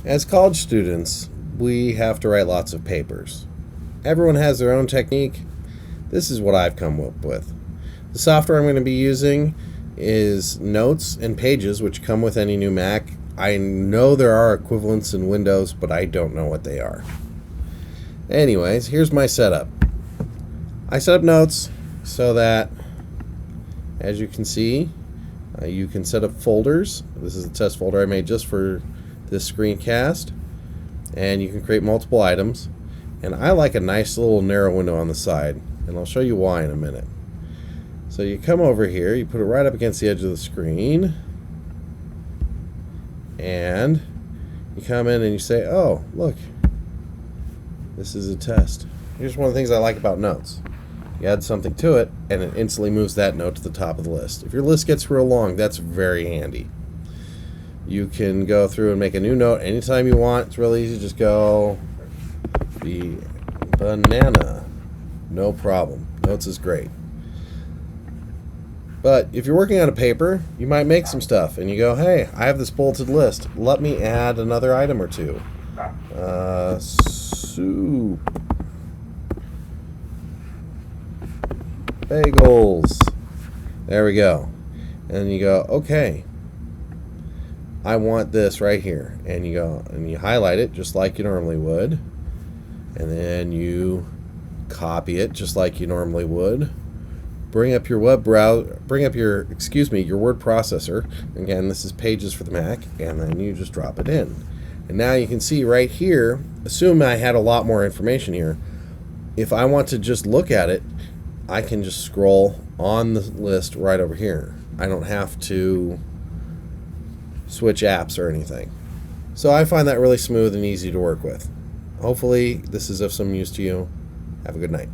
As college students, we have to write lots of papers. Everyone has their own technique. This is what I've come up with. The software I'm going to be using is Notes and Pages, which come with any new Mac. I know there are equivalents in Windows, but I don't know what they are. Anyways, here's my setup. I set up Notes so that, as you can see, you can set up folders. This is a test folder I made just for this screencast, and you can create multiple items. And I like a nice little narrow window on the side, and I'll show you why in a minute. So you come over here, you put it right up against the edge of the screen, and you come in and you say, oh, look, this is a test. Here's one of the things I like about Notes. You add something to it, and it instantly moves that note to the top of the list. If your list gets real long, that's very handy. You can go through and make a new note anytime you want. It's really easy. Just go the banana. No problem. Notes is great. But if you're working on a paper, you might make some stuff, and you go, hey, I have this bulleted list. Let me add another item or two. Soup. Bagels. There we go. And you go, okay, I want this right here. And you go and you highlight it just like you normally would. And then you copy it just like you normally would. Bring up your web browser, your word processor. Again, this is Pages for the Mac, and then you just drop it in. And now you can see right here, assume I had a lot more information here. If I want to just look at it, I can just scroll on the list right over here. I don't have to switch apps or anything. So I find that really smooth and easy to work with. Hopefully this is of some use to you. Have a good night.